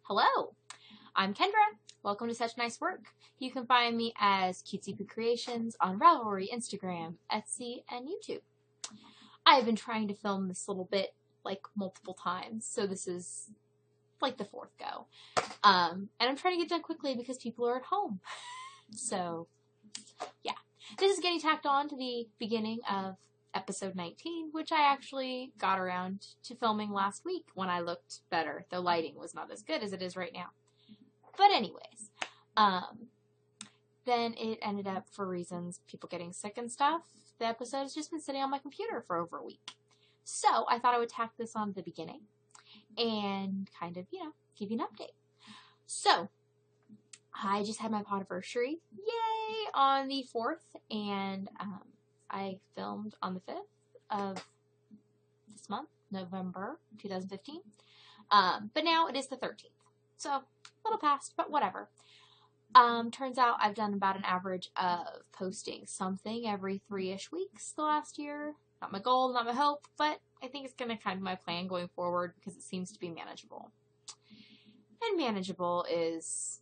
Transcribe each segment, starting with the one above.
Hello, I'm Kendra. Welcome to Such Nice Work. You can find me as Cutesy Poo Creations on Ravelry, Instagram, Etsy, and YouTube. I have been trying to film this little bit like multiple times, so this is like the fourth go. And I'm trying to get done quickly because people are at home. So, yeah. This is getting tacked on to the beginning of episode 19, which I actually got around to filming last week when I looked better. The lighting was not as good as it is right now. But anyways, then it ended up, for reasons, people getting sick and stuff, the episode has just been sitting on my computer for over a week. So I thought I would tack this on at the beginning and kind of, give you an update. So I just had my Podiversary, yay, on the 4th, and I filmed on the 5th of this month, November 2015. But now it is the 13th. So, a little past, but whatever. Turns out I've done about an average of posting something every 3-ish weeks the last year. Not my goal, not my hope, but I think it's going to kind of my plan going forward because it seems to be manageable. And manageable is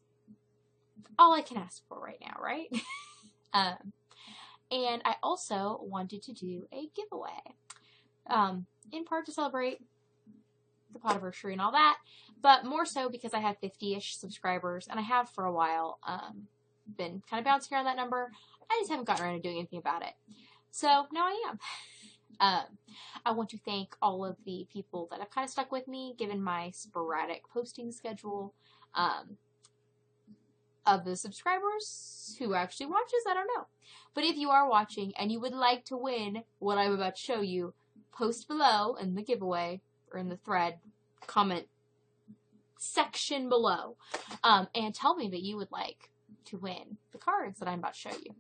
all I can ask for right now, right? And I also wanted to do a giveaway, in part to celebrate the Podiversary and all that, but more so because I have 50-ish subscribers, and I have for a while been kind of bouncing around that number. I just haven't gotten around to doing anything about it. So now I am. I want to thank all of the people that have kind of stuck with me, given my sporadic posting schedule. Of the subscribers who actually watches, I don't know. But if you are watching and you would like to win what I'm about to show you, post below in the giveaway, or in the thread, comment section below, and tell me that you would like to win the cards that I'm about to show you.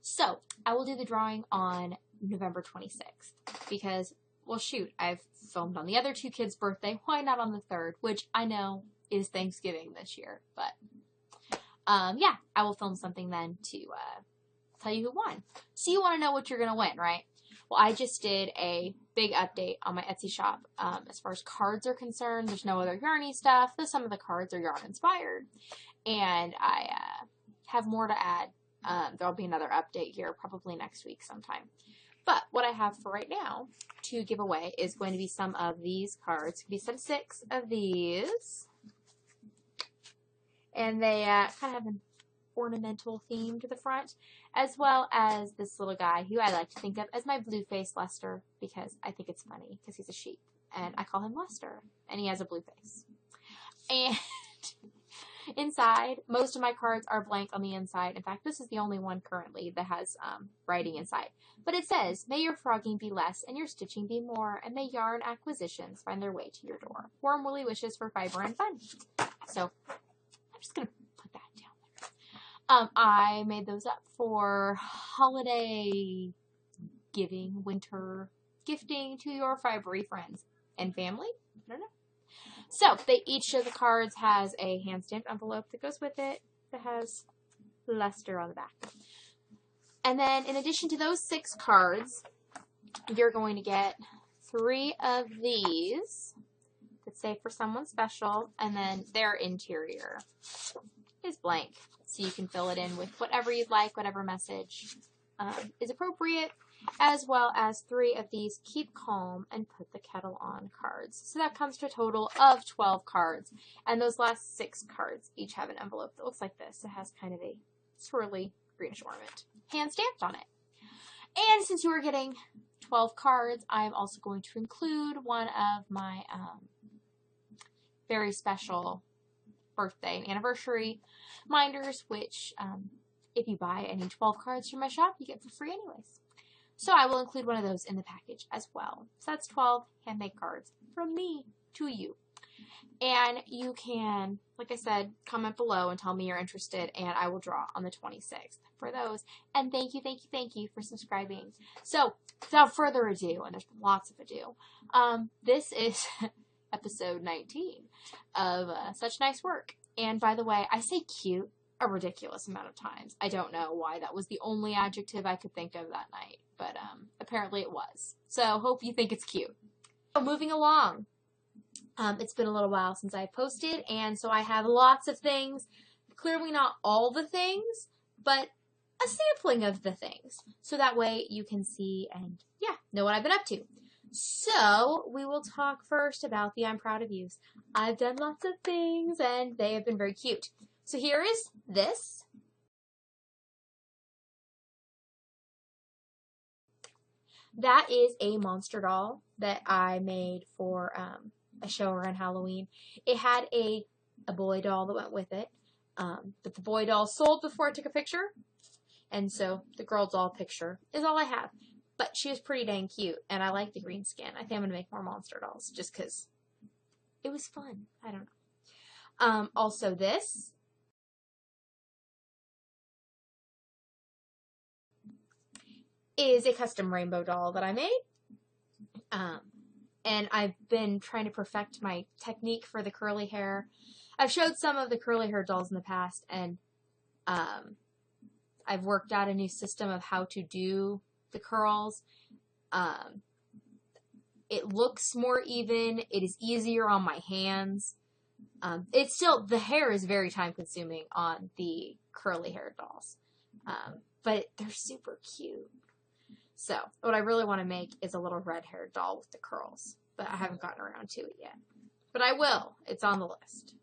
So, I will do the drawing on November 26th, because, well shoot, I've filmed on the other two kids' birthday, why not on the 3rd, which I know is Thanksgiving this year, but yeah, I will film something then to tell you who won. So you want to know what you're going to win, right? Well, I just did a big update on my Etsy shop. As far as cards are concerned, there's no other yarny stuff. Some of the cards are yarn inspired, and I have more to add. There'll be another update here probably next week sometime. But what I have for right now to give away is going to be some of these cards. It's going to be some 6 of these. And they kind of have an ornamental theme to the front, as well as this little guy who I like to think of as my blue face Lester, because I think it's funny because he's a sheep, and I call him Lester, and he has a blue face. And inside, most of my cards are blank on the inside. In fact, this is the only one currently that has writing inside. But it says, "May your frogging be less and your stitching be more, and may yarn acquisitions find their way to your door. Warm woolly wishes for fiber and fun." So I'm just going to put that down there. I made those up for holiday giving, winter gifting to your fibery friends and family. I don't know. So, each of the cards has a hand-stamped envelope that goes with it that has Lester on the back. And then, in addition to those 6 cards, you're going to get 3 of these that say for someone special, and then their interior is blank. So you can fill it in with whatever you'd like, whatever message is appropriate, as well as 3 of these Keep Calm and Put the Kettle On cards. So that comes to a total of 12 cards. And those last 6 cards each have an envelope that looks like this. It has kind of a swirly greenish ornament hand stamped on it. And since you are getting 12 cards, I'm also going to include one of my very special birthday and anniversary minders, which if you buy any 12 cards from my shop, you get for free anyways. So I will include one of those in the package as well. So that's 12 handmade cards from me to you. And you can, like I said, comment below and tell me you're interested, and I will draw on the 26th for those. And thank you for subscribing. So, without further ado, and there's lots of ado, this is episode 19 of Such Nice Work. And by the way, I say cute a ridiculous amount of times. I don't know why that was the only adjective I could think of that night, but apparently it was. So hope you think it's cute. So moving along. It's been a little while since I posted, and so I have lots of things. Clearly not all the things, but a sampling of the things. So that way you can see and, yeah, know what I've been up to. So we will talk first about the I'm Proud of Yous. I've done lots of things, and they have been very cute. So here is this. That is a monster doll that I made for a show around Halloween. It had a boy doll that went with it, but the boy doll sold before I took a picture, and so the girl doll picture is all I have. But she was pretty dang cute, and I like the green skin. I think I'm going to make more monster dolls, just because it was fun. I don't know. Also this is a custom rainbow doll that I made. And I've been trying to perfect my technique for the curly hair. I've showed some of the curly hair dolls in the past, and I've worked out a new system of how to do the curls. It looks more even. It is easier on my hands. It's still, the hair is very time consuming on the curly hair dolls. But they're super cute. So, what I really want to make is a little red-haired doll with the curls, but I haven't gotten around to it yet. But I will. It's on the list.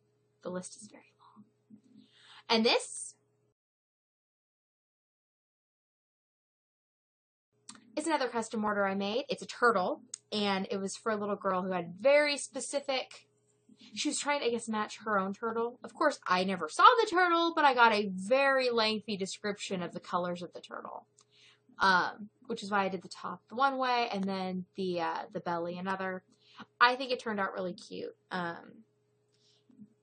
The list is very long. And this is another custom order I made. It's a turtle, and it was for a little girl who had very specific... She was trying to, I guess, match her own turtle. Of course, I never saw the turtle, but I got a very lengthy description of the colors of the turtle. Which is why I did the top the one way, and then the belly another. I think it turned out really cute. And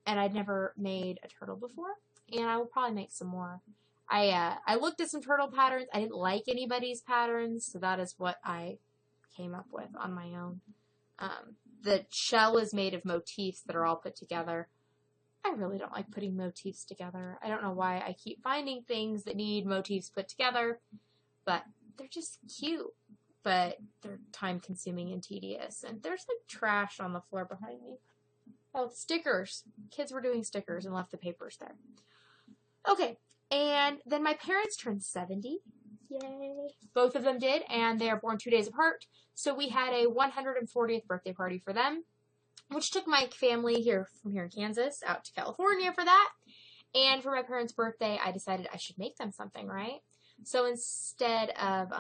I'd never made a turtle before, and I will probably make some more. I looked at some turtle patterns. I didn't like anybody's patterns, so that is what I came up with on my own. The shell is made of motifs that are all put together. I really don't like putting motifs together. I don't know why I keep finding things that need motifs put together, but they're just cute, but they're time-consuming and tedious. And there's, like, trash on the floor behind me. Oh, stickers. Kids were doing stickers and left the papers there. Okay, and then my parents turned 70. Yay. Both of them did, and they are born 2 days apart. So we had a 140th birthday party for them, which took my family from here in Kansas out to California for that. And for my parents' birthday, I decided I should make them something, right? So instead of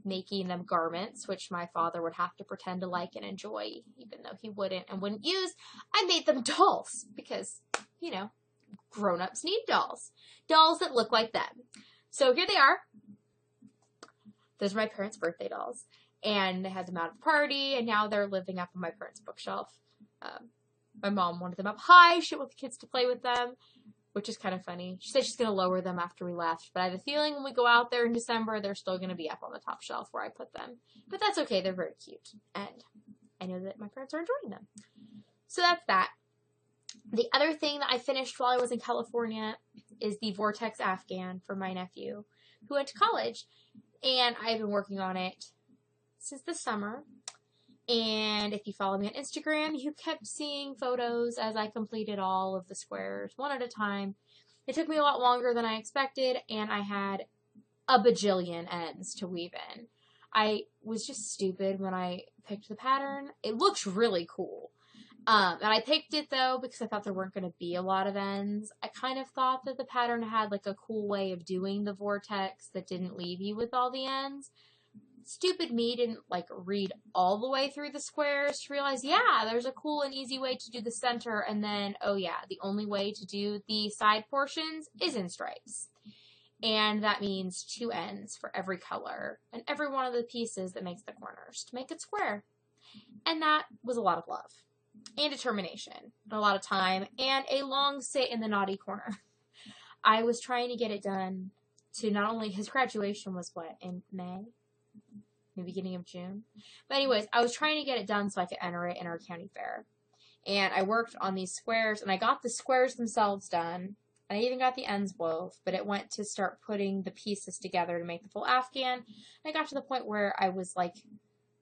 making them garments, which my father would have to pretend to like and enjoy, even though he wouldn't and wouldn't use, I made them dolls because, you know, grown-ups need dolls. Dolls that look like them. So here they are. Those are my parents' birthday dolls. And I had them out at the party, and now they're living up on my parents' bookshelf. My mom wanted them up high. She didn't want the kids to play with them, which is kind of funny. She said she's going to lower them after we left, but I have a feeling when we go out there in December, they're still going to be up on the top shelf where I put them. But that's okay. They're very cute, and I know that my parents are enjoying them. So that's that. The other thing that I finished while I was in California is the Vortex Afghan for my nephew who went to college, and I've been working on it since the summer. And if you follow me on Instagram, you kept seeing photos as I completed all of the squares one at a time. It took me a lot longer than I expected, and I had a bajillion ends to weave in. I was just stupid when I picked the pattern. It looks really cool. And I picked it, though, because I thought there weren't going to be a lot of ends. I kind of thought that the pattern had, like, a cool way of doing the vortex that didn't leave you with all the ends. Stupid me didn't, like, read all the way through the squares to realize, yeah, there's a cool and easy way to do the center, and then, oh yeah, the only way to do the side portions is in stripes. And that means 2 ends for every color, and every one of the pieces that makes the corners to make it square. And that was a lot of love, and determination, and a lot of time, and a long sit in the naughty corner. I was trying to get it done to not only, his graduation was what, in May? The beginning of June. But anyways, I was trying to get it done so I could enter it in our county fair. And I worked on these squares, and I got the squares themselves done. and I even got the ends wove, but it went to start putting the pieces together to make the full Afghan. And I got to the point where I was like,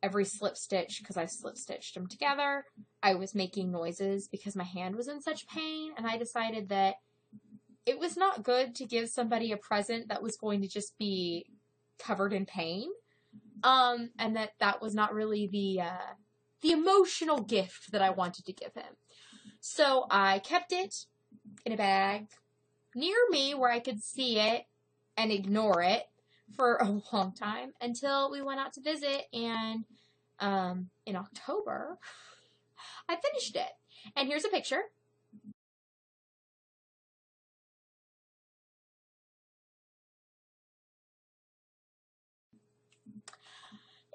every slip stitch, because I slip stitched them together, I was making noises because my hand was in such pain, and I decided that it was not good to give somebody a present that was going to just be covered in pain, and that was not really the emotional gift that I wanted to give him. So I kept it in a bag near me where I could see it and ignore it for a long time until we went out to visit, and in October I finished it. And here's a picture.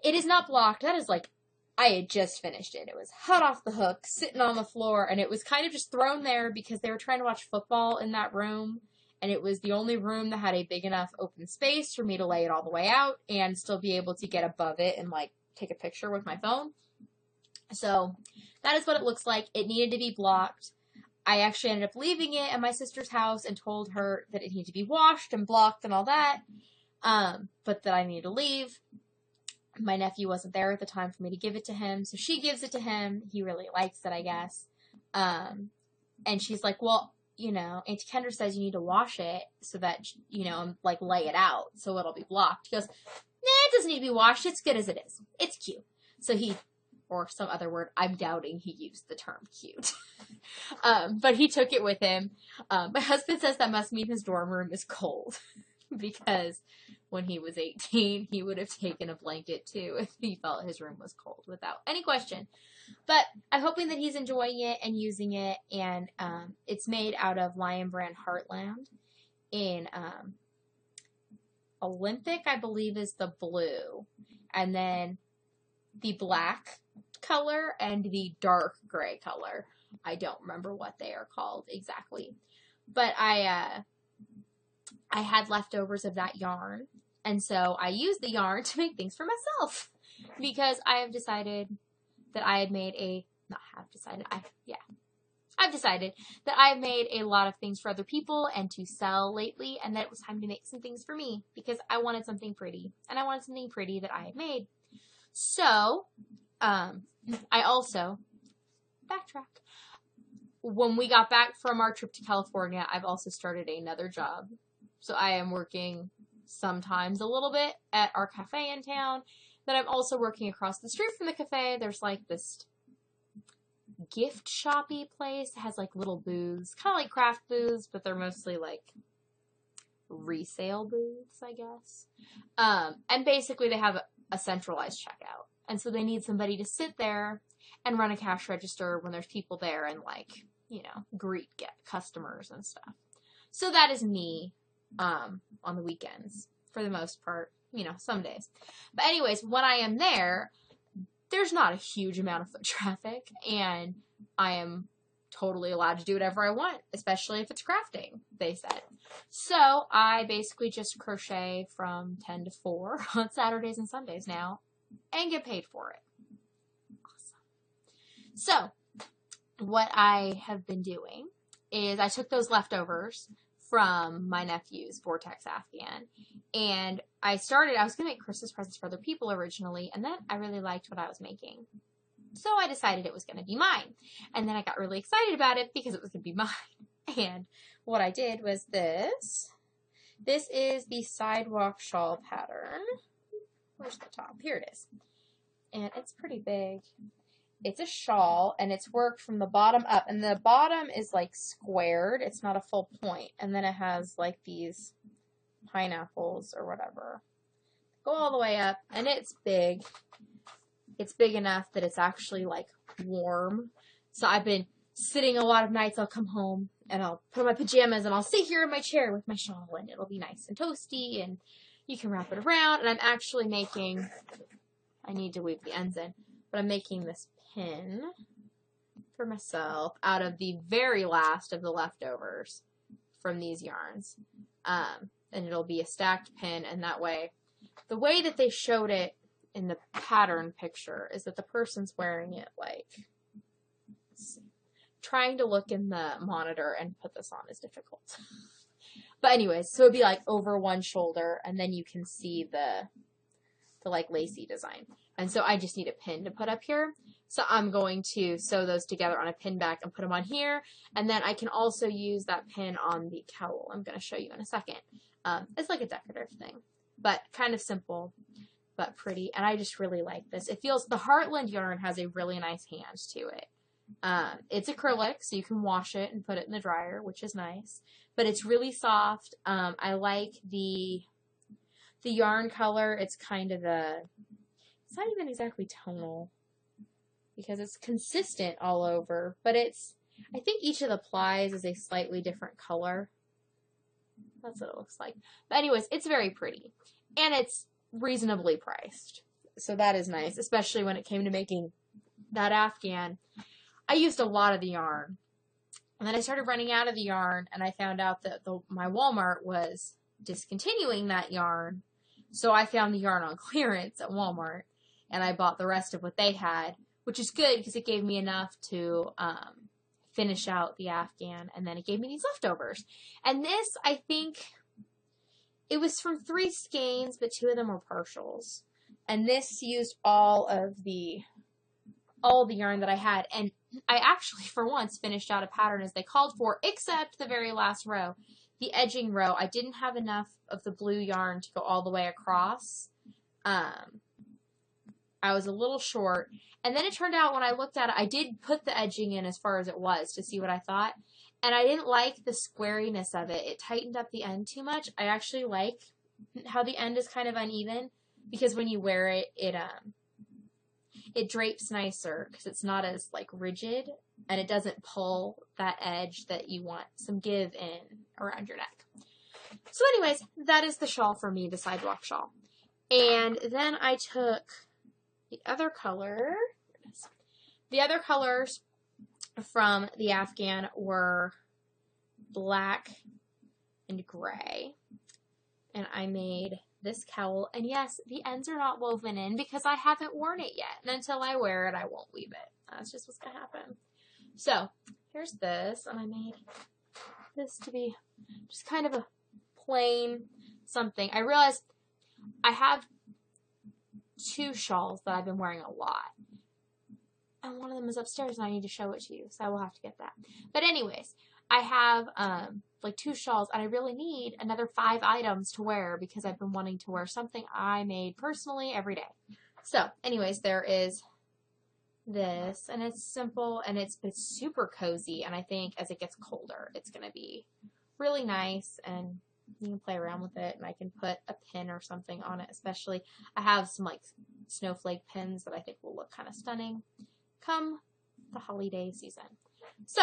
It is not blocked. That is like, I had just finished it. It was hot off the hook, sitting on the floor, and it was kind of just thrown there because they were trying to watch football in that room, and it was the only room that had a big enough open space for me to lay it all the way out and still be able to get above it and, like, take a picture with my phone. So that is what it looks like. It needed to be blocked. I actually ended up leaving it at my sister's house and told her that it needed to be washed and blocked and all that, but that I needed to leave. My nephew wasn't there at the time for me to give it to him, so she gives it to him. He really likes it, I guess. And she's like, well, you know, Auntie Kendra says you need to wash it so that, you know, like, lay it out so it'll be blocked. He goes, nah, it doesn't need to be washed. It's good as it is. It's cute. So he, or some other word, I'm doubting he used the term cute. But he took it with him. My husband says that must mean his dorm room is cold because when he was 18, he would have taken a blanket too if he felt his room was cold, without any question. But I'm hoping that he's enjoying it and using it, and it's made out of Lion Brand Heartland in Olympic, I believe, is the blue, and then the black color and the dark gray color. I don't remember what they are called exactly, but I had leftovers of that yarn, and so I used the yarn to make things for myself, because I have decided that I had made I've decided that I've made a lot of things for other people and to sell lately, and that it was time to make some things for me, because I wanted something pretty, and I wanted something pretty that I had made. So, I also, backtrack, when we got back from our trip to California, I've also started another job. So I am working sometimes a little bit at our cafe in town. Then I'm also working across the street from the cafe. There's like this gift shoppy place. It has like little booths, kind of like craft booths, but they're mostly like resale booths, I guess. And basically they have a centralized checkout. And so they need somebody to sit there and run a cash register when there's people there and, like, you know, greet customers and stuff. So that is me on the weekends for the most part, you know, some days. But anyways, when I am there, there's not a huge amount of foot traffic, and I am totally allowed to do whatever I want, especially if it's crafting, they said. So I basically just crochet from 10 to 4 on Saturdays and Sundays now and get paid for it. Awesome. So what I have been doing is I took those leftovers from my nephew's Vortex Afghan, and I was going to make Christmas presents for other people originally, and then I really liked what I was making. So I decided it was going to be mine. And then I got really excited about it because it was going to be mine. And what I did was this. This is the Sidewalk Shawl pattern. Where's the top? Here it is. And it's pretty big. It's a shawl, and it's worked from the bottom up. And the bottom is, like, squared. It's not a full point. And then it has, like, these pineapples or whatever. Go all the way up, and it's big. It's big enough that it's actually, like, warm. So I've been sitting a lot of nights. I'll come home, and I'll put on my pajamas, and I'll sit here in my chair with my shawl, and it'll be nice and toasty, and you can wrap it around. And I'm actually making, I need to weave the ends in, but I'm making this pin for myself out of the very last of the leftovers from these yarns. And it'll be a stacked pin, and that way, the way that they showed it in the pattern picture is that the person's wearing it, like, let's see, trying to look in the monitor and put this on is difficult. But anyways, so it'd be like over one shoulder, and then you can see the like lacy design. And so I just need a pin to put up here. So I'm going to sew those together on a pin back and put them on here. And then I can also use that pin on the cowl. I'm going to show you in a second. It's like a decorative thing, but kind of simple, but pretty. And I just really like this. It feels, the Heartland yarn has a really nice hand to it. It's acrylic, so you can wash it and put it in the dryer, which is nice. But it's really soft. I like the yarn color. It's kind of it's not even exactly tonal because it's consistent all over, but I think each of the plies is a slightly different color. That's what it looks like. But anyways, it's very pretty, and it's reasonably priced. So that is nice, especially when it came to making that Afghan. I used a lot of the yarn, and then I started running out of the yarn, and I found out that my Walmart was discontinuing that yarn. So I found the yarn on clearance at Walmart, and I bought the rest of what they had, which is good because it gave me enough to finish out the Afghan, and then it gave me these leftovers. And this, I think, it was from 3 skeins, but 2 of them were partials. And this used all the yarn that I had, and I actually, for once, finished out a pattern as they called for, except the very last row. The edging row, I didn't have enough of the blue yarn to go all the way across. I was a little short. And then it turned out when I looked at it, I did put the edging in as far as it was to see what I thought. And I didn't like the squariness of it. It tightened up the end too much. I actually like how the end is kind of uneven because when you wear it, it drapes nicer because it's not as like rigid and it doesn't pull that edge that you want some give in around your neck. So anyways, that is the shawl for me, the Sidewalk Shawl. And then I took the other color. The other colors from the Afghan were black and gray. And I made this cowl. And yes, the ends are not woven in because I haven't worn it yet. And until I wear it, I won't weave it. That's just what's going to happen. So here's this. And I made this to be just kind of a plain something. I realized I have 2 shawls that I've been wearing a lot. And one of them is upstairs and I need to show it to you. So I will have to get that. But anyways, I have like 2 shawls and I really need another 5 items to wear because I've been wanting to wear something I made personally every day. So anyways, there is this and it's simple and it's super cozy, and I think as it gets colder it's going to be really nice and you can play around with it, and I can put a pin or something on it. Especially I have some like snowflake pins that I think will look kind of stunning come the holiday season. So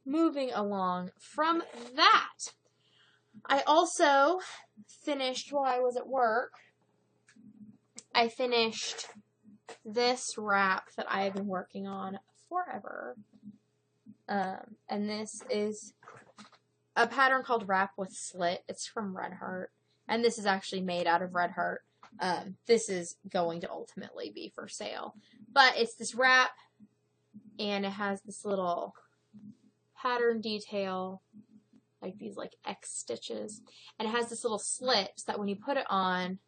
moving along from that, I also finished while I was at work, I finished this wrap that I have been working on forever. And this is a pattern called Wrap with Slit. It's from Red Heart. And this is actually made out of Red Heart. This is going to ultimately be for sale. But it's this wrap, and it has this little pattern detail, like these like X stitches. And it has this little slit so that when you put it on,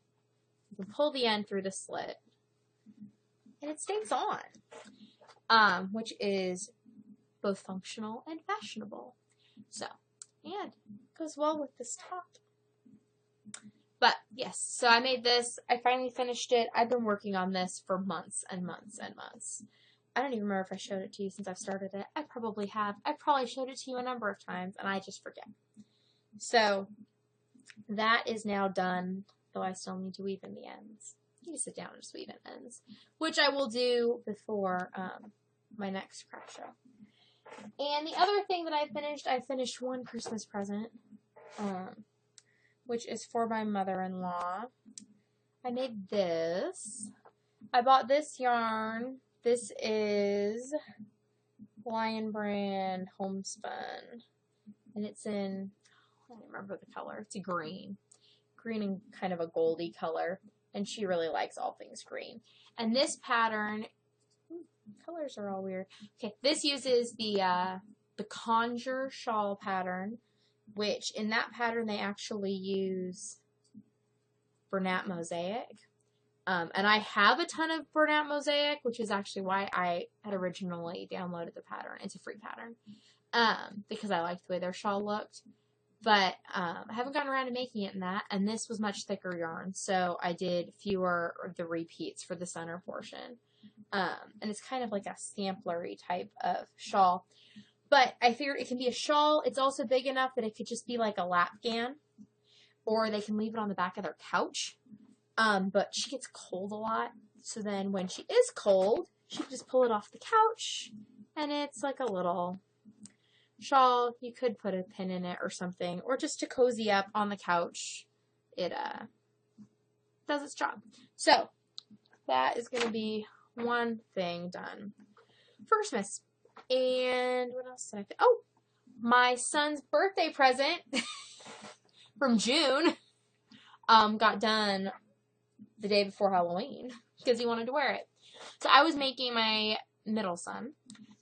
you can pull the end through the slit. And it stays on, which is both functional and fashionable. So, and goes well with this top. But yes, so I made this. I finally finished it. I've been working on this for months and months and months. I don't even remember if I showed it to you since I've started it. I probably have. I probably showed it to you a number of times, and I just forget. So that is now done, though I still need to weave in the ends. You can sit down and just weave in ends, which I will do before my next craft show. And the other thing that I finished one Christmas present, which is for my mother-in-law. I made this. I bought this yarn. This is Lion Brand Homespun. And it's in, I don't remember the color. It's a green. Green and kind of a goldy color. And she really likes all things green. And this pattern colors are all weird. Okay, this uses the Conjure Shawl pattern, which in that pattern they actually use Bernat Mosaic. And I have a ton of Bernat Mosaic, which is actually why I had originally downloaded the pattern. It's a free pattern. Because I liked the way their shawl looked. But I haven't gotten around to making it in that. And this was much thicker yarn, so I did fewer of the repeats for the center portion. And it's kind of like a samplery type of shawl. But I figured it can be a shawl. It's also big enough that it could just be like a lapgan. Or they can leave it on the back of their couch. But she gets cold a lot. So then when she is cold, she can just pull it off the couch. And it's like a little shawl. You could put a pin in it or something. Or just to cozy up on the couch. It does its job. So that is going to be one thing done for Christmas. And what else did I think? Oh, my son's birthday present from June got done the day before Halloween because he wanted to wear it. So I was making my middle son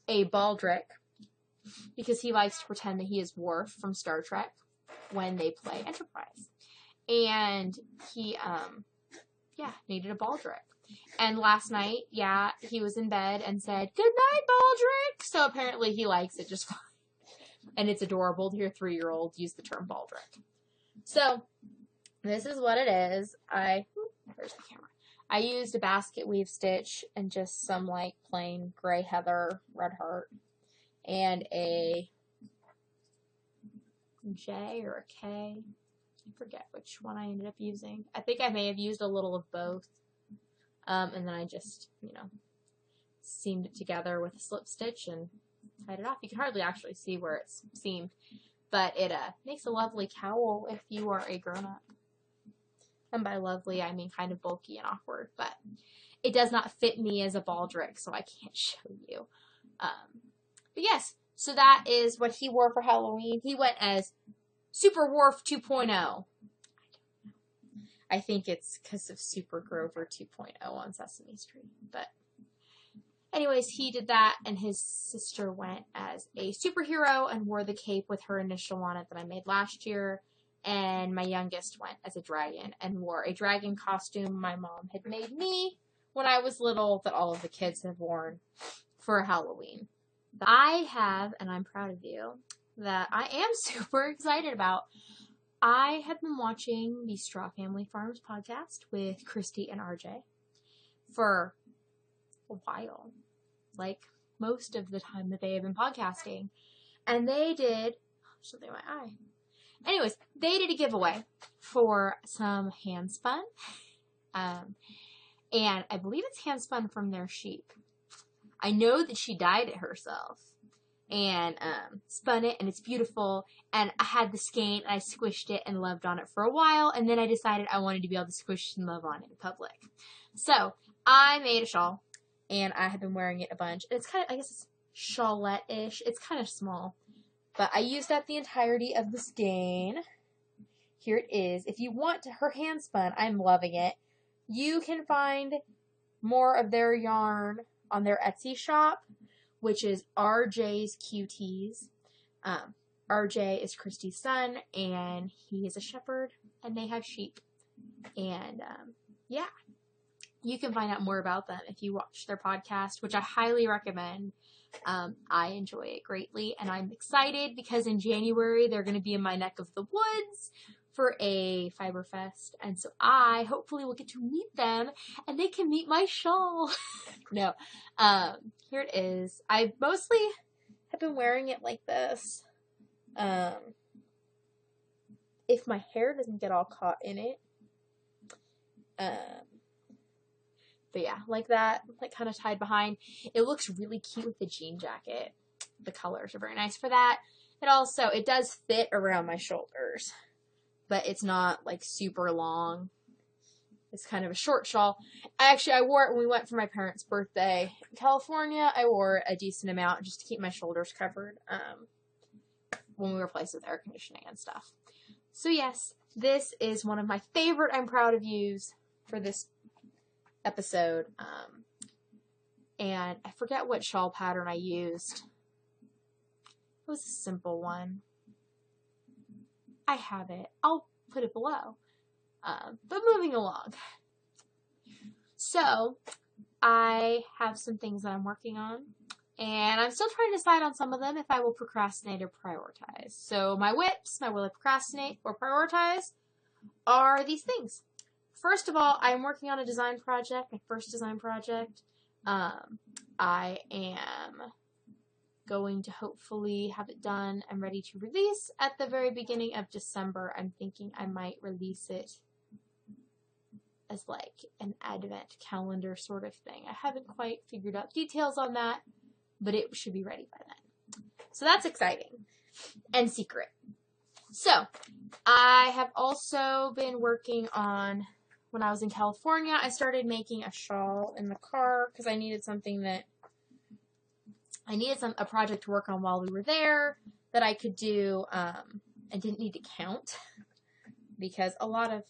a baldric because he likes to pretend that he is Worf from Star Trek when they play Enterprise. And he, needed a baldric. And last night, he was in bed and said, "Good night, baldric." So apparently he likes it just fine. And it's adorable to hear a 3-year-old use the term baldric. So this is what it is. Where's the camera? I used a basket weave stitch and just some like plain gray heather red heart and a J or a K. I forget which one I ended up using. I think I may have used a little of both. And then I just, seamed it together with a slip stitch and tied it off. You can hardly actually see where it's seamed, but it makes a lovely cowl if you are a grown-up. And by lovely, I mean kind of bulky and awkward, but it does not fit me as a baldric, so I can't show you. But yes, so that is what he wore for Halloween. He went as Super Worf 2.0. I think it's because of Super Grover 2.0 on Sesame Street. But anyways, he did that, and his sister went as a superhero and wore the cape with her initial on it that I made last year. And my youngest went as a dragon and wore a dragon costume my mom had made me when I was little that all of the kids have worn for Halloween. I have, and I'm proud of you, that I am super excited about. I have been watching the Straw Family Farms podcast with Christy and RJ for a while, like most of the time that they have been podcasting. And they did something in my eye. Anyways, they did a giveaway for some hand spun. And I believe it's hand spun from their sheep. I know that she dyed it herself and spun it, and it's beautiful. And I had the skein, and I squished it and loved on it for a while. And then I decided I wanted to be able to squish and love on it in public. So I made a shawl, and I have been wearing it a bunch. And it's kind of, I guess it's shawlette-ish. It's kind of small. But I used up the entirety of the skein. Here it is. If you want her hand spun, I'm loving it. You can find more of their yarn on their Etsy shop, which is RJ's Cuties. RJ is Christy's son, and he is a shepherd, and they have sheep. And, you can find out more about them if you watch their podcast, which I highly recommend. I enjoy it greatly, and I'm excited because in January they're going to be in my neck of the woods for a Fiber Fest, and so I hopefully will get to meet them, and they can meet my shawl. No, here it is. I mostly have been wearing it like this. If my hair doesn't get all caught in it. But yeah, like that, like kind of tied behind. It looks really cute with the jean jacket. The colors are very nice for that. It does fit around my shoulders, but it's not like super long. It's kind of a short shawl. I wore it when we went for my parents' birthday in California. I wore it a decent amount just to keep my shoulders covered when we were placed with air conditioning and stuff. So yes, this is one of my favorite I'm proud of yous for this episode. and I forget what shawl pattern I used. It was a simple one. I have it. I'll put it below. But moving along. So, I have some things that I'm working on, and I'm still trying to decide on some of them if I will procrastinate or prioritize. So, my whips, my will I procrastinate or prioritize, are these things. First of all, I'm working on a design project, my first design project. I am going to hopefully have it done and ready to release at the very beginning of December. I'm thinking I might release it as like an advent calendar sort of thing. I haven't quite figured out details on that, but it should be ready by then. So that's exciting and secret. So I have also been working on, when I was in California, I started making a shawl in the car because I needed something that a project to work on while we were there that I could do and didn't need to count, because a lot of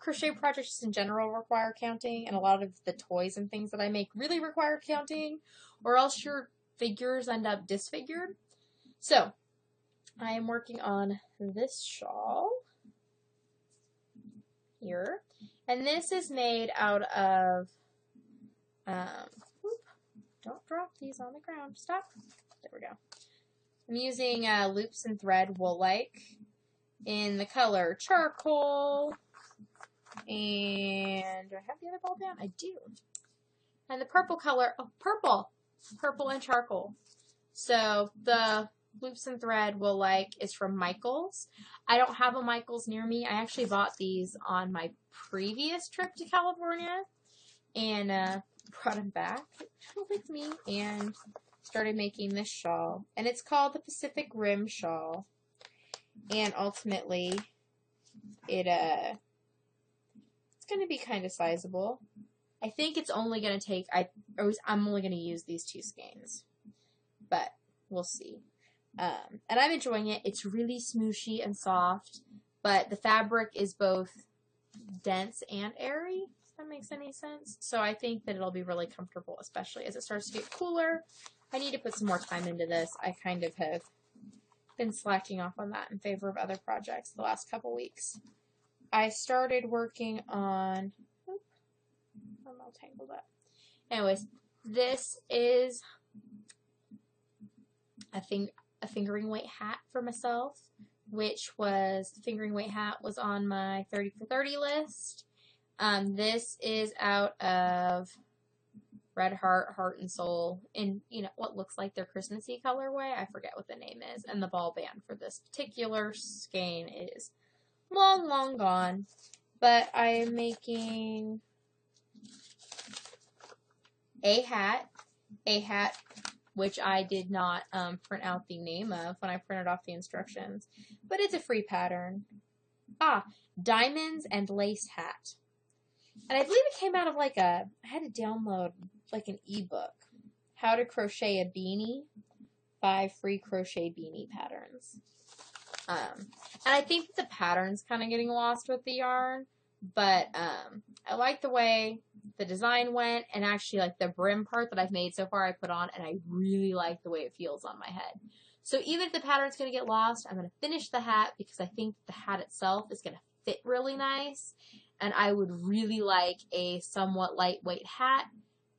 crochet projects in general require counting, and a lot of the toys and things that I make really require counting, or else your figures end up disfigured. So I am working on this shawl here, and this is made out of don't drop these on the ground. Stop. There we go. I'm using loops and thread wool-like in the color charcoal. And do I have the other ball down? I do. And the purple color, purple and charcoal. So the loops and thread wool-like is from Michaels. I don't have a Michaels near me. I actually bought these on my previous trip to California and brought them back with me and started making this shawl. And it's called the Pacific Rim Shawl. And ultimately, it's going to be kind of sizable. I think it's only going to take, I'm only going to use these 2 skeins. But we'll see. And I'm enjoying it. It's really smooshy and soft, but the fabric is both dense and airy, if that makes any sense. So I think that it'll be really comfortable, especially as it starts to get cooler. I need to put some more time into this. I kind of have been slacking off on that in favor of other projects the last couple weeks. I started working on, I'm all tangled up. Anyways, this is a fingering weight hat for myself, which was, the fingering weight hat was on my 30 for 30 list. This is out of Red Heart, Heart and Soul, in, what looks like their Christmassy colorway. I forget what the name is. And the ball band for this particular skein is long, long gone. But I am making a hat which I did not print out the name of when I printed off the instructions. But it's a free pattern. Diamonds and Lace Hat. And I believe it came out of I had to download an ebook. How to Crochet a Beanie. 5 free crochet beanie patterns. And I think that the pattern's kind of getting lost with the yarn. But I like the way the design went, and actually the brim part that I've made so far I put on, and I really like the way it feels on my head. So even if the pattern's going to get lost, I'm going to finish the hat because I think the hat itself is going to fit really nice, and I would really like a somewhat lightweight hat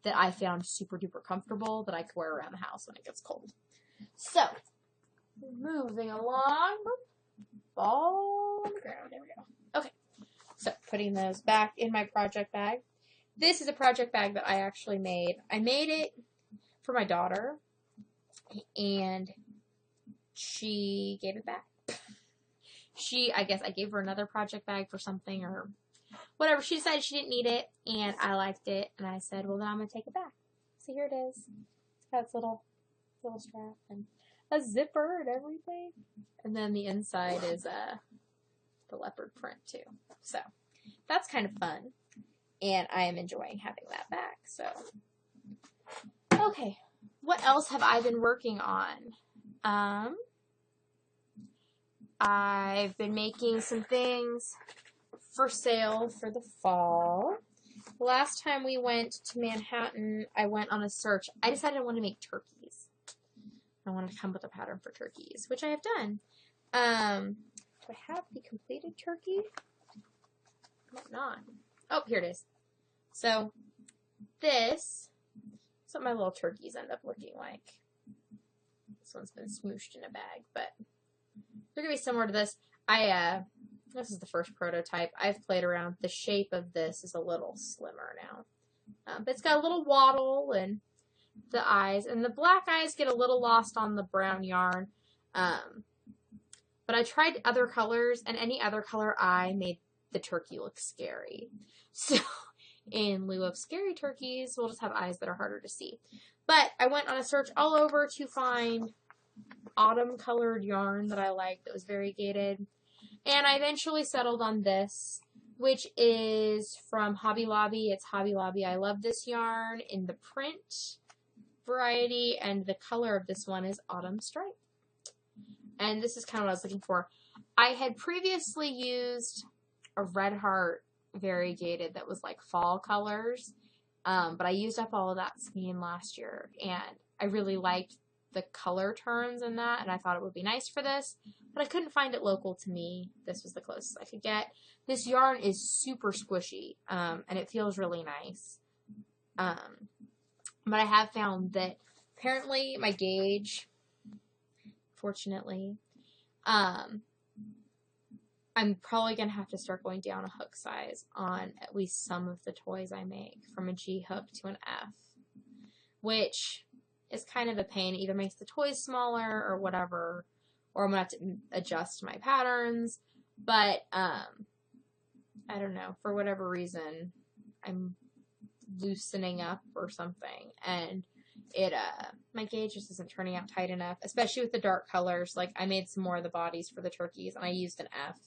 that I found super duper comfortable that I could wear around the house when it gets cold. So, moving along, ball on the ground, there we go. Okay, so putting those back in my project bag. This is a project bag that I actually made. I made it for my daughter, and she gave it back. I guess I gave her another project bag for something or whatever. She decided she didn't need it, and I liked it, and I said, well, then I'm going to take it back. So here it is. It's got its little strap and a zipper and everything. And then the inside is the leopard print, too. So that's kind of fun. And I am enjoying having that back. So, okay. What else have I been working on? I've been making some things for sale for the fall. last time we went to Manhattan, I went on a search. I decided I wanted to make turkeys. I wanted to come up with a pattern for turkeys, which I have done. Do I have the completed turkey? Might not. Oh, here it is. So, this is what my little turkeys end up looking like. This one's been smooshed in a bag, but they're going to be similar to this. This is the first prototype. I've played around. The shape of this is a little slimmer now. But it's got a little waddle and the eyes. And the black eyes get a little lost on the brown yarn. But I tried other colors, and any other color eye made the turkey look scary. So, in lieu of scary turkeys, we'll just have eyes that are harder to see. But I went on a search all over to find autumn-colored yarn that I liked that was variegated. And I eventually settled on this, which is from Hobby Lobby. It's Hobby Lobby. I love this yarn in the print variety, and the color of this one is Autumn Stripe. And this is kind of what I was looking for. I had previously used a Red Heart variegated that was like fall colors, but I used up all of that skein last year, and I really liked the color turns in that, and I thought it would be nice for this, but I couldn't find it local to me. This was the closest I could get. This yarn is super squishy, and it feels really nice. But I have found that apparently my gauge, fortunately, I'm probably going to have to start going down a hook size on at least some of the toys I make, from a G hook to an F, which is kind of a pain. It either makes the toys smaller or whatever, or I'm going to have to adjust my patterns, but I don't know, for whatever reason, I'm loosening up or something, and my gauge just isn't turning out tight enough, especially with the dark colors. Like, I made some more of the bodies for the turkeys, and I used an F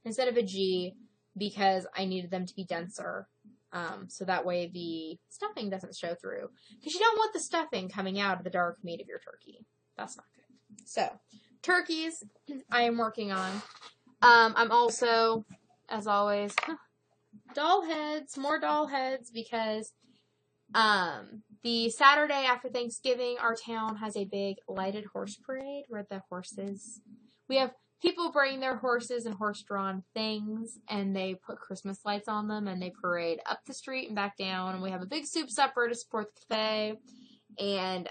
instead of a G because I needed them to be denser, so that way the stuffing doesn't show through, because you don't want the stuffing coming out of the dark meat of your turkey. That's not good. So, turkeys I am working on. I'm also, as always, doll heads, more doll heads, because the Saturday after Thanksgiving, our town has a big lighted horse parade where the horses, we have people bring their horses and horse-drawn things, and they put Christmas lights on them, and they parade up the street and back down, and we have a big soup supper to support the cafe, and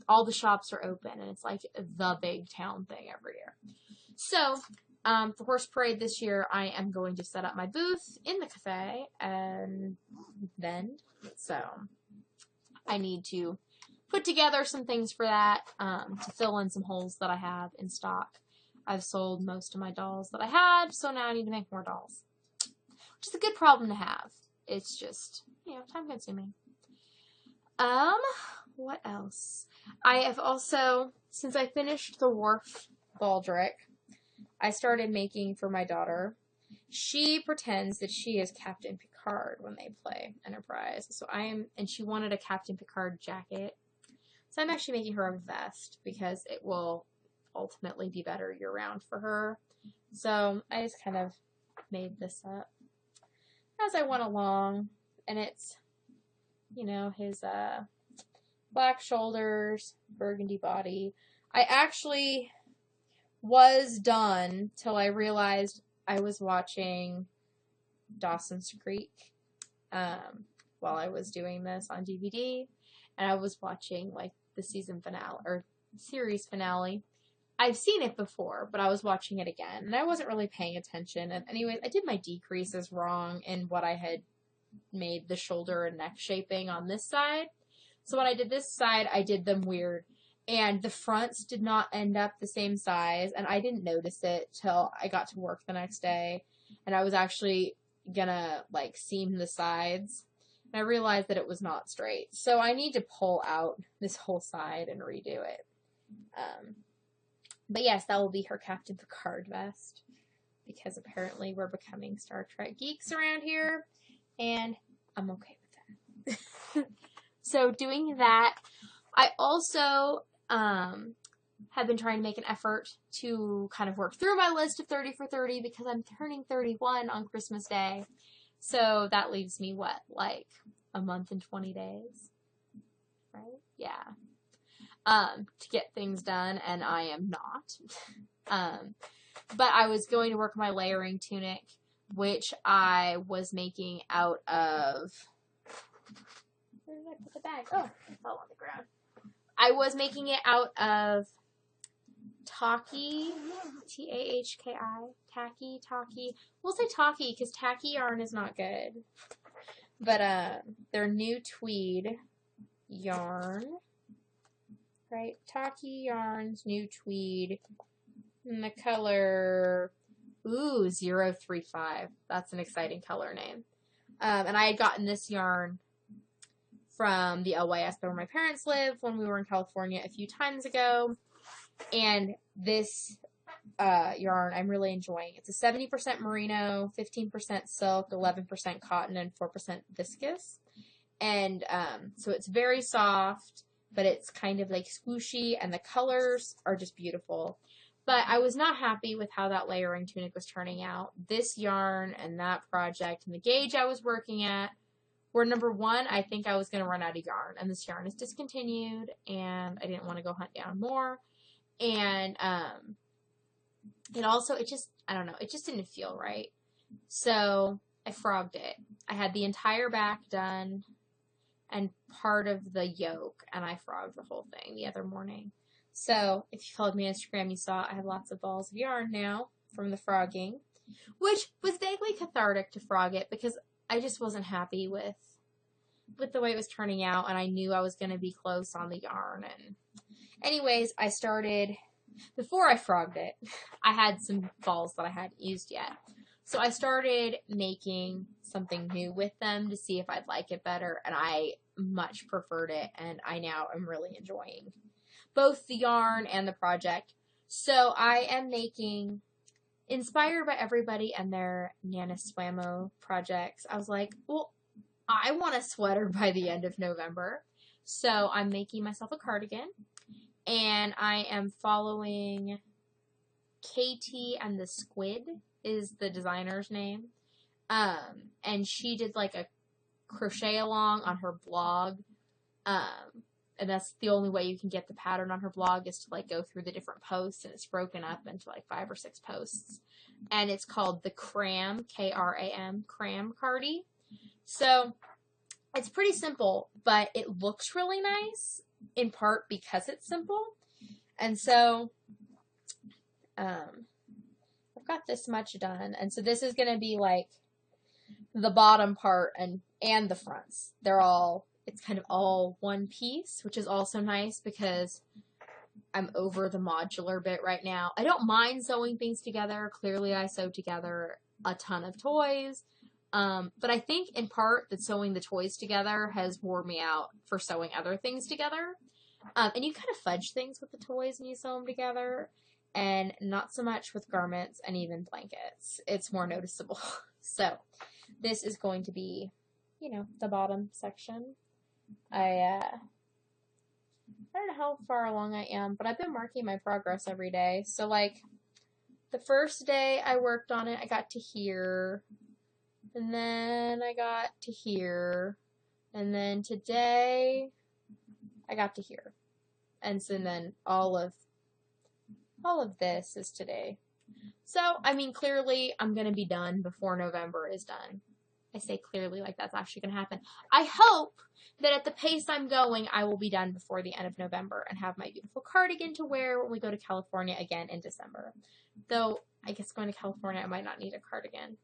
all the shops are open, and it's like the big town thing every year. So, for horse parade this year, I am going to set up my booth in the cafe and vend, so I need to put together some things for that, to fill in some holes that I have in stock. I've sold most of my dolls that I had, so now I need to make more dolls, which is a good problem to have. It's just, time consuming. What else? I have also, since I finished the Worf Baldric, I started making for my daughter. She pretends that she is Captain Picard when they play Enterprise. And she wanted a Captain Picard jacket. So I'm actually making her a vest because it will ultimately be better year-round for her. So I just kind of made this up as I went along. And it's, his black shoulders, burgundy body. I actually was done till I realized I was watching Dawson's Creek while I was doing this on DVD, and I was watching like the season finale or series finale. I've seen it before, but I was watching it again, and I wasn't really paying attention. And anyways, I did my decreases wrong in what I had made the shoulder and neck shaping on this side. So when I did this side, I did them weird. And the fronts did not end up the same size, and I didn't notice it till I got to work the next day, and I was actually gonna, seam the sides, and I realized that it was not straight. So I need to pull out this whole side and redo it. But yes, that will be her Captain Picard vest, because apparently we're becoming Star Trek geeks around here, and I'm okay with that. So doing that, I also have been trying to make an effort to kind of work through my list of 30 for 30 because I'm turning 31 on Christmas Day. So that leaves me, what, like a month and 20 days, right? Yeah. To get things done, and I am not. But I was going to work on my layering tunic, which I was making out of, where did I put the bag? Oh, it fell on the ground. I was making it out of Taki, T-A-H-K-I, Taki. We'll say Taki because tacky yarn is not good. But their new tweed yarn, right? Taki yarns, new tweed, and the color, ooh, 035. That's an exciting color name. And I had gotten this yarn from the LYS where my parents live when we were in California a few times ago. And this yarn I'm really enjoying. It's a 70% merino, 15% silk, 11% cotton, and 4% viscose. And so it's very soft, but it's kind of like squishy, and the colors are just beautiful. But I was not happy with how that layering tunic was turning out. This yarn and that project and the gauge I was working at were, number one, I think I was going to run out of yarn, and this yarn is discontinued, and I didn't want to go hunt down more. And it also, I don't know, it just didn't feel right. So I frogged it. I had the entire back done and part of the yoke, and I frogged the whole thing the other morning. So if you followed me on Instagram, you saw I have lots of balls of yarn now from the frogging, which was vaguely cathartic to frog it because I just wasn't happy with the way it was turning out, and I knew I was going to be close on the yarn. And anyways, I started, before I frogged it, I had some balls that I hadn't used yet. So I started making something new with them to see if I'd like it better, and I much preferred it, and I now am really enjoying both the yarn and the project. So I am making, inspired by everybody and their NaNoSwamo projects, I was like, well, I want a sweater by the end of November. So I'm making myself a cardigan, and I am following Katie and the Squid is the designer's name. And she did like a crochet along on her blog. And that's the only way you can get the pattern on her blog is to like go through the different posts, and it's broken up into like 5 or 6 posts. And it's called the Cram, K-R-A-M, Cram Cardi. So it's pretty simple, but it looks really nice in part because it's simple. And so I've got this much done. And so this is going to be like the bottom part and the fronts. It's kind of all one piece, which is also nice because I'm over the modular bit right now. I don't mind sewing things together. Clearly I sew together a ton of toys. But I think in part that sewing the toys together has worn me out for sewing other things together. And you kind of fudge things with the toys when you sew them together, and not so much with garments and even blankets. It's more noticeable. So this is going to be, you know, the bottom section. I don't know how far along I am, but I've been marking my progress every day. So like the first day I worked on it, I got to here, and then I got to here, and then today I got to here. And so then all of this is today. So, I mean, clearly I'm going to be done before November is done. I say clearly like that's actually going to happen. I hope that at the pace I'm going, I will be done before the end of November and have my beautiful cardigan to wear when we go to California again in December. Though, I guess going to California, I might not need a cardigan.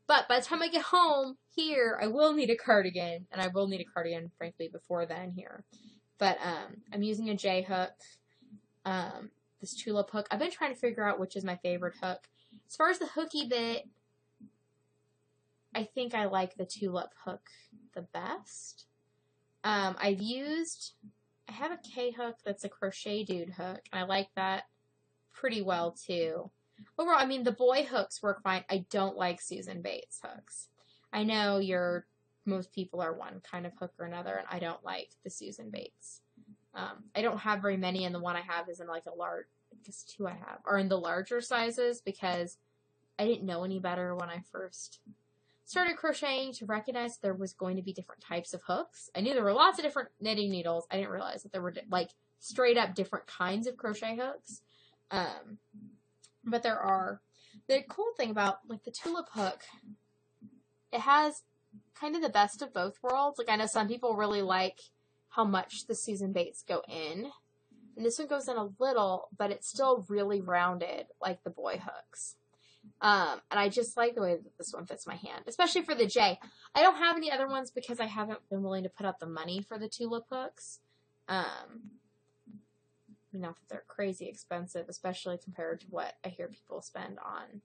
But by the time I get home here, I will need a cardigan, and I will need a cardigan, frankly, before then here. But I'm using a J-hook, this Tulip hook. I've been trying to figure out which is my favorite hook. As far as the hooky bit, I think I like the Tulip hook the best. I have a K-hook that's a Crochet Dude hook, and I like that pretty well, too. Overall, I mean, the boy hooks work fine. I don't like Susan Bates hooks. I know most people are one kind of hook or another, and I don't like the Susan Bates. I don't have very many, and the one I have is in like a large, I guess 2 I have, are in the larger sizes because I didn't know any better when I first started crocheting to recognize there was going to be different types of hooks. I knew there were lots of different knitting needles. I didn't realize that there were like straight up different kinds of crochet hooks. But there are. The cool thing about like the Tulip hook, it has kind of the best of both worlds. Like I know some people really like how much the Susan Bates go in. And this one goes in a little, but it's still really rounded like the boy hooks. And I just like the way that this one fits my hand, especially for the J. I don't have any other ones because I haven't been willing to put up the money for the Tulip hooks. Not that they're crazy expensive, especially compared to what I hear people spend on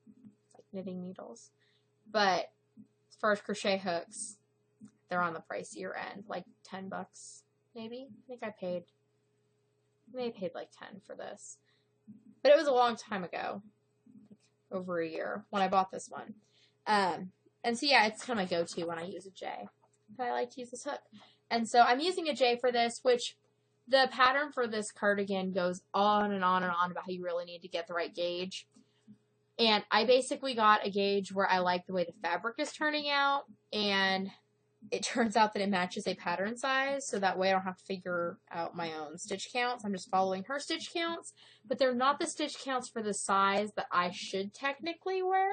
like knitting needles. But as far as crochet hooks, they're on the pricier end, like $10 maybe. I think I paid like 10 for this. But it was a long time ago, like over a year, when I bought this one. And so yeah, it's kind of my go-to when I use a J. But I like to use this hook. And so I'm using a J for this, which the pattern for this cardigan goes on and on and on about how you really need to get the right gauge. And I basically got a gauge where I like the way the fabric is turning out, and it turns out that it matches a pattern size, so that way I don't have to figure out my own stitch counts. I'm just following her stitch counts, but they're not the stitch counts for the size that I should technically wear,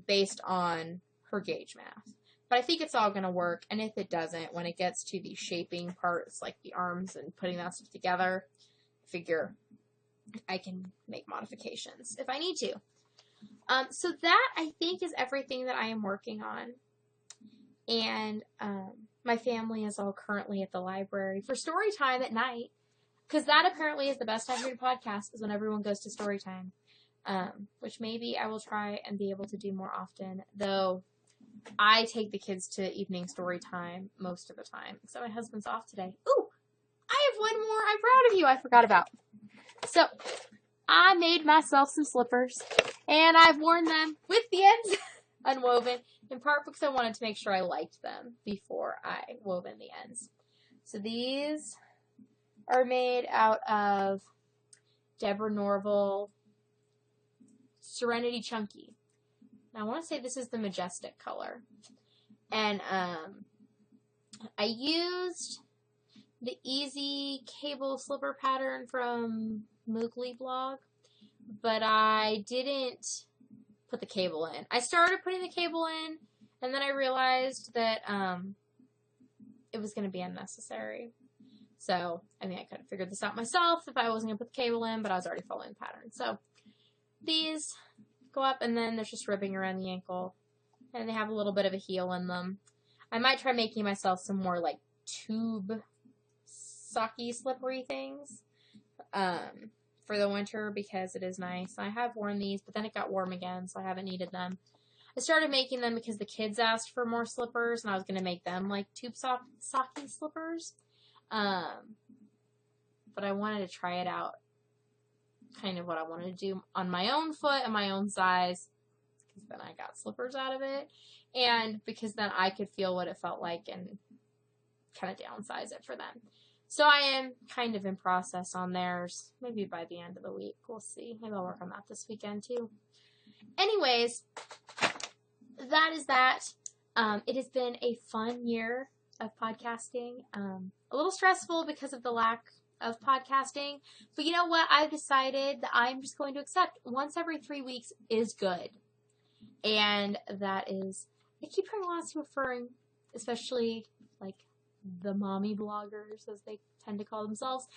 based on her gauge math. But I think it's all going to work, and if it doesn't, when it gets to the shaping parts, like the arms and putting that stuff together, I figure I can make modifications if I need to. So that, I think, is everything that I am working on. And my family is all currently at the library for story time at night, because that apparently is the best time to do a podcast, is when everyone goes to story time, which maybe I will try and be able to do more often, though I take the kids to evening story time most of the time. So my husband's off today. Ooh, I have one more I'm proud of you I forgot about. So I made myself some slippers, and I've worn them with the ends unwoven, in part because I wanted to make sure I liked them before I wove in the ends. So these are made out of Deborah Norville Serenity Chunky. Now I want to say this is the majestic color. And I used the Easy Cable Slipper pattern from Moogly blog, but I didn't put the cable in. I started putting the cable in, and then I realized that it was going to be unnecessary. So, I mean, I could have figured this out myself if I wasn't going to put the cable in, but I was already following the pattern. So, these go up, and then there's just ribbing around the ankle, and they have a little bit of a heel in them. I might try making myself some more, like, tube socky slippery things for the winter, because it is nice. I have worn these, but then it got warm again, so I haven't needed them. I started making them because the kids asked for more slippers, and I was going to make them like tube socky slippers. But I wanted to try it out, kind of what I wanted to do on my own foot and my own size, because then I got slippers out of it, and because then I could feel what it felt like and kind of downsize it for them. So I am kind of in process on theirs. Maybe by the end of the week. We'll see. Maybe I'll work on that this weekend too. Anyways, that is that. It has been a fun year of podcasting. A little stressful because of the lack of podcasting. But you know what? I've decided that I'm just going to accept once every 3 weeks is good. And that is, I keep hearing lots of referring, especially like the mommy bloggers, as they tend to call themselves,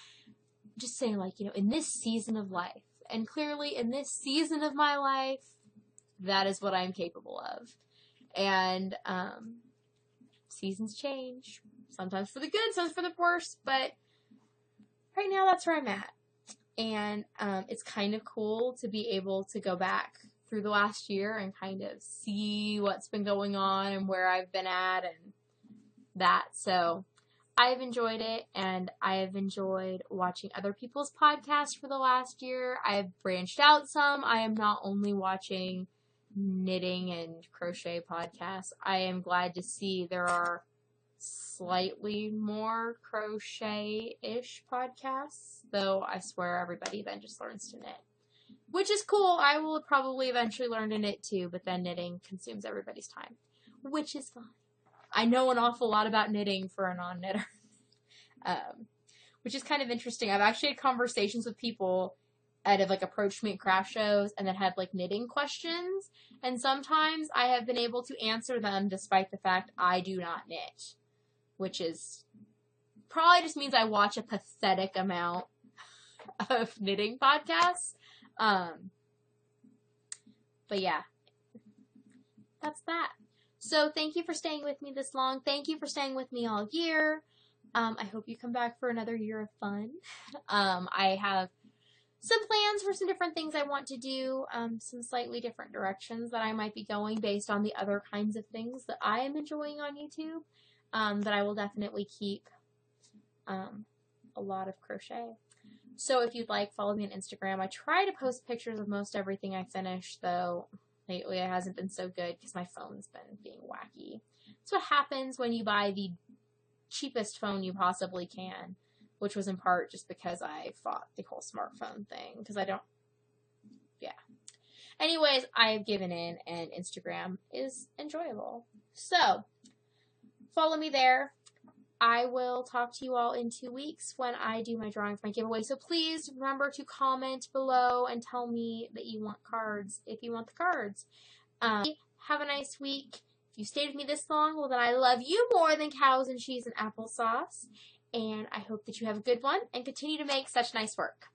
just saying, like, you know, in this season of life, and clearly in this season of my life, that is what I'm capable of. And seasons change, sometimes for the good, sometimes for the worse, but right now that's where I'm at. And it's kind of cool to be able to go back through the last year and kind of see what's been going on and where I've been at and that. So I've enjoyed it, and I have enjoyed watching other people's podcasts for the last year. I have branched out some. I am not only watching knitting and crochet podcasts. I am glad to see there are slightly more crochet-ish podcasts, though I swear everybody then just learns to knit. which is cool. I will probably eventually learn to knit too, but then knitting consumes everybody's time, which is fine. I know an awful lot about knitting for a non-knitter, which is kind of interesting. I've actually had conversations with people that have like approached me at craft shows and that have like knitting questions, and sometimes I have been able to answer them despite the fact I do not knit, which is probably just means I watch a pathetic amount of knitting podcasts. But yeah, that's that. So thank you for staying with me this long. Thank you for staying with me all year. I hope you come back for another year of fun. I have some plans for some different things I want to do, some slightly different directions that I might be going based on the other kinds of things that I am enjoying on YouTube, that I will definitely keep a lot of crochet. So if you'd like, follow me on Instagram. I try to post pictures of most everything I finish, though lately it hasn't been so good because my phone's been being wacky. That's what happens when you buy the cheapest phone you possibly can, which was in part just because I fought the whole smartphone thing, because yeah. Anyways, I have given in, and Instagram is enjoyable. So, follow me there. I will talk to you all in 2 weeks when I do my drawing for my giveaway. So please remember to comment below and tell me that you want cards, if you want the cards. Have a nice week. If you stayed with me this long, well then I love you more than cows and cheese and applesauce. And I hope that you have a good one and continue to make such nice work.